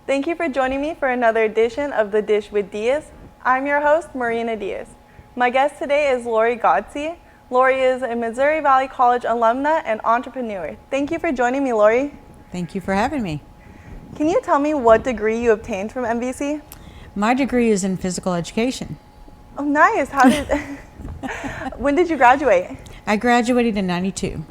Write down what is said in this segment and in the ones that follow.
Thank you for joining me for another edition of The Dish with Diaz. I'm your host, Marina Diaz. My guest today is Lori Godsey. Lori is a Missouri Valley College alumna and entrepreneur. Thank you for joining me, Lori. Thank you for having me. Can you tell me what degree you obtained from MVC? My degree is in physical education. Oh, nice. When did you graduate? I graduated in '92.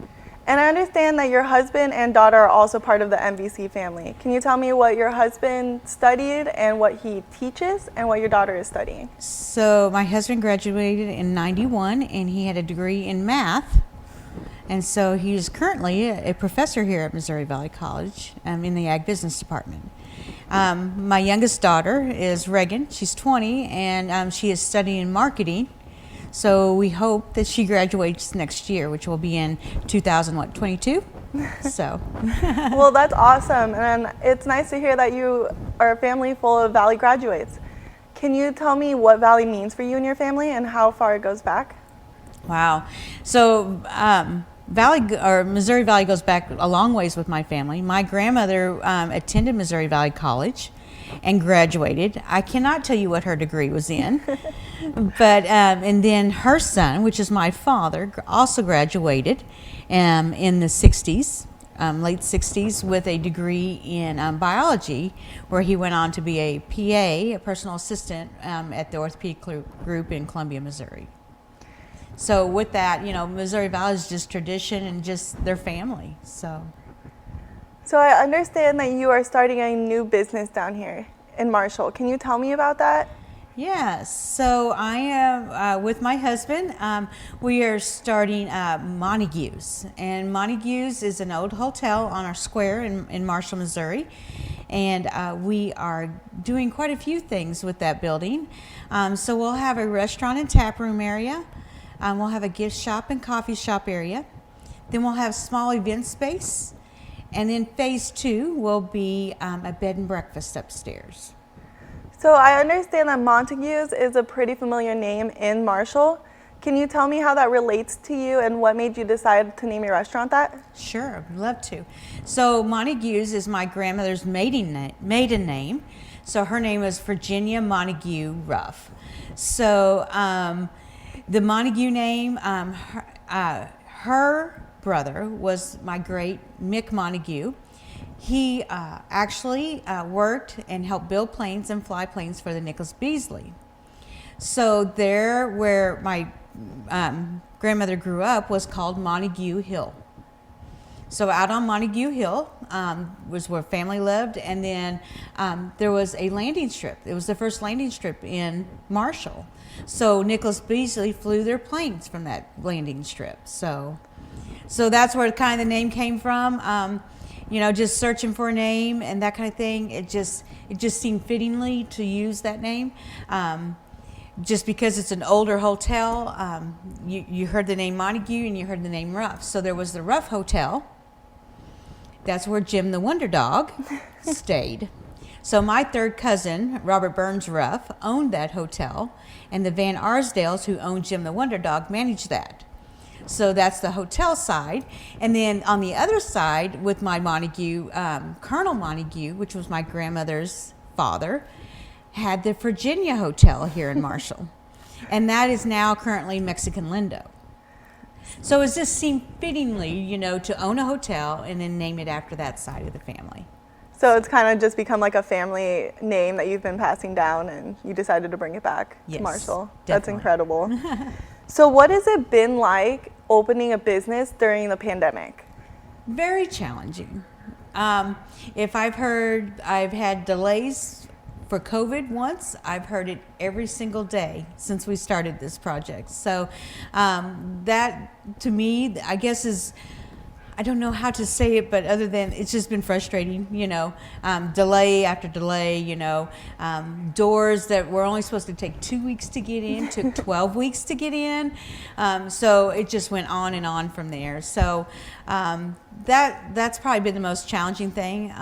And I understand that your husband and daughter are also part of the MVC family. Can you tell me what your husband studied and what he teaches and what your daughter is studying? So my husband graduated in '91 and he had a degree in math. And so he's currently a professor here at Missouri Valley College in the Ag Business Department. My youngest daughter is Reagan. She's 20 and she is studying marketing. So we hope that she graduates next year, which will be in 2022. So. Well, that's awesome. And it's nice to hear that you are a family full of Valley graduates. Can you tell me what Valley means for you and your family and how far it goes back? Wow. So Missouri Valley goes back a long ways with my family. My grandmother attended Missouri Valley College and graduated. I cannot tell you what her degree was in, but and then her son, which is my father, also graduated in the 60s, late 60s, with a degree in biology, where he went on to be a PA, a personal assistant at the orthopedic group in Columbia, Missouri. So with that, Missouri Valley is just tradition and just their family. So I understand that you are starting a new business down here in Marshall. Can you tell me about that? Yes. So I am with my husband. We are starting Montagues, and Montagues is an old hotel on our square in Marshall, Missouri, and we are doing quite a few things with that building. So we'll have a restaurant and tap room area. We'll have a gift shop and coffee shop area. Then we'll have small event space. And then phase 2 will be a bed and breakfast upstairs. So I understand that Montagues is a pretty familiar name in Marshall. Can you tell me how that relates to you and what made you decide to name your restaurant that? Sure, I'd love to. So Montagues is my grandmother's maiden name. So her name is Virginia Montague Ruff. So the Montague name, her brother was my great Mick Montague. He actually worked and helped build planes and fly planes for the Nicholas Beasley. So there where my grandmother grew up was called Montague Hill. So out on Montague Hill was where family lived, and then there was a landing strip. It was the first landing strip in Marshall. So Nicholas Beasley flew their planes from that landing strip. So that's where kind of the name came from. Just searching for a name and that kind of thing. It just seemed fittingly to use that name. Just because it's an older hotel, you heard the name Montague and you heard the name Ruff. So there was the Ruff Hotel. That's where Jim the Wonder Dog stayed. So my third cousin, Robert Burns Ruff, owned that hotel, and the Van Arsdales, who owned Jim the Wonder Dog, managed that. So that's the hotel side. And then on the other side, with my Montague, Colonel Montague, which was my grandmother's father, had the Virginia Hotel here in Marshall. And that is now currently Mexican Lindo. So it just seemed fittingly, to own a hotel and then name it after that side of the family. So it's kind of just become like a family name that you've been passing down and you decided to bring it back to Marshall. Definitely. That's incredible. So what has it been like opening a business during the pandemic? Very challenging. If I've had delays for COVID once, I've heard it every single day since we started this project. So that to me, I guess is, I don't know how to say it, but other than it's just been frustrating, delay after delay, doors that were only supposed to take 2 weeks to get in took 12 weeks to get in. So it just went on and on from there. So that's probably been the most challenging thing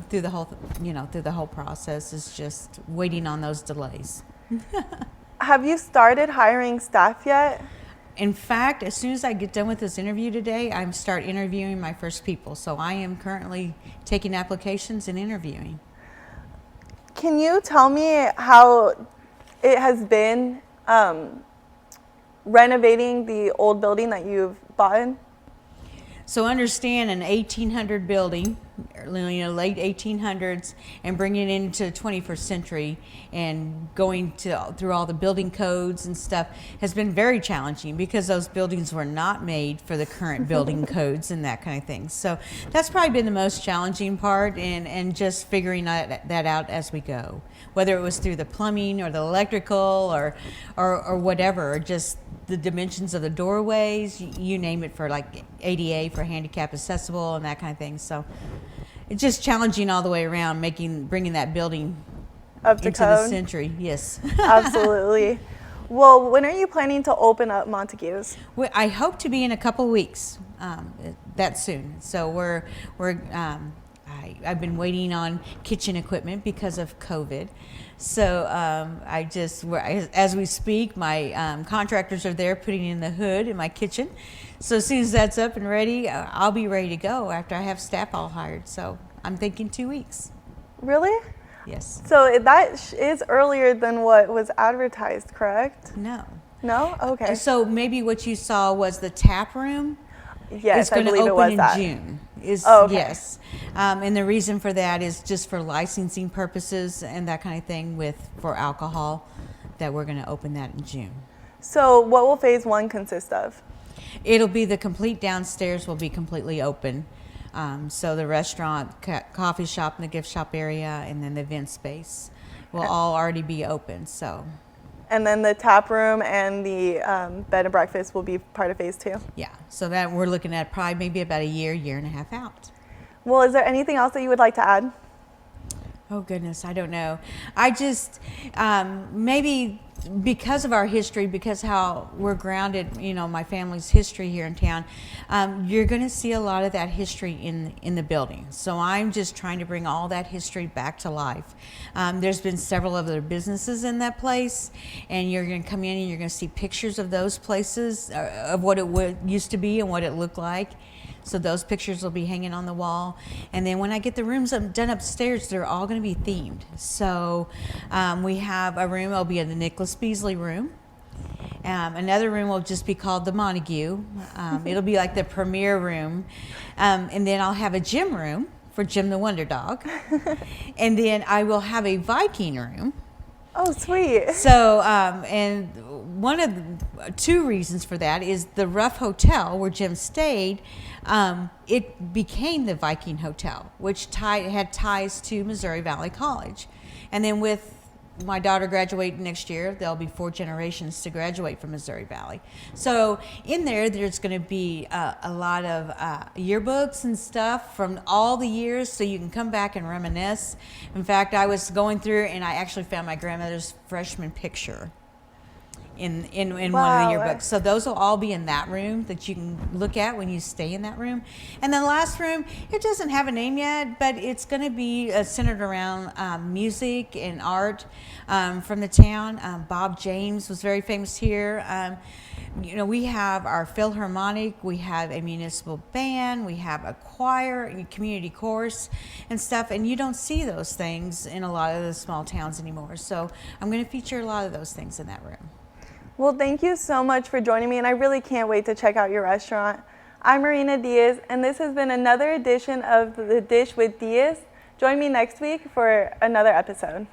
through the whole process, is just waiting on those delays. Have you started hiring staff yet? In fact, as soon as I get done with this interview today, I start interviewing my first people. So I am currently taking applications and interviewing. can you tell me how it has been renovating the old building that you've bought? So understand an 1800 building, late 1800s, and bringing it into the 21st century and going through all the building codes and stuff has been very challenging because those buildings were not made for the current building codes and that kind of thing. So that's probably been the most challenging part, and just figuring that out as we go, whether it was through the plumbing or the electrical or whatever, or just the dimensions of the doorways, you name it, for like ADA, for handicap accessible and that kind of thing. So it's just challenging all the way around, bringing that building Up to into code? the century. Yes. Absolutely. Well, when are you planning to open up Montagues? I hope to be in a couple weeks, that soon. So I've been waiting on kitchen equipment because of COVID. So as we speak, my contractors are there putting in the hood in my kitchen. So as soon as that's up and ready, I'll be ready to go after I have staff all hired. So I'm thinking 2 weeks. Really? Yes. So that is earlier than what was advertised, correct? No. No? Okay. So maybe what you saw was the tap room. Yes, I believe it was open in that. June. Okay. Yes, and the reason for that is just for licensing purposes and that kind of thing for alcohol, that we're going to open that in June. So what will phase 1 consist of? It'll be the complete downstairs will be completely open. So the restaurant, coffee shop, and the gift shop area, and then the event space will all already be open. So. And then the tap room and the bed and breakfast will be part of phase 2? Yeah, so that we're looking at probably maybe about a year and a half out. Well, is there anything else that you would like to add? Oh goodness, I don't know. I just, maybe because of our history, because how we're grounded, my family's history here in town, you're going to see a lot of that history in the building. So I'm just trying to bring all that history back to life. There's been several other businesses in that place, and you're going to come in and you're going to see pictures of those places, of what it used to be and what it looked like. So those pictures will be hanging on the wall. And then when I get the rooms done upstairs, they're all going to be themed. So we have a room, it'll be in the Nicholas Beasley room. Another room will just be called the Montague. It'll be like the premier room. And then I'll have a gym room for Jim the Wonder Dog. And then I will have a Viking room. Oh, sweet. So, and one of the 2 reasons for that is the Ruff Hotel where Jim stayed, it became the Viking Hotel, which had ties to Missouri Valley College. And then with my daughter graduating next year, there'll be 4 generations to graduate from Missouri Valley. So in there's going to be a lot of yearbooks and stuff from all the years, so you can come back and reminisce. In fact, I was going through and I actually found my grandmother's freshman picture in Wow. one of the yearbooks. So those will all be in that room that you can look at when you stay in that room. And then the last room, it doesn't have a name yet, but it's going to be centered around music and art from the town. Bob James was very famous here. We have our Philharmonic, we have a municipal band, we have a choir, a community chorus and stuff, and you don't see those things in a lot of the small towns anymore. So I'm going to feature a lot of those things in that room. Well, thank you so much for joining me, and I really can't wait to check out your restaurant. I'm Marina Diaz, and this has been another edition of The Dish with Diaz. Join me next week for another episode.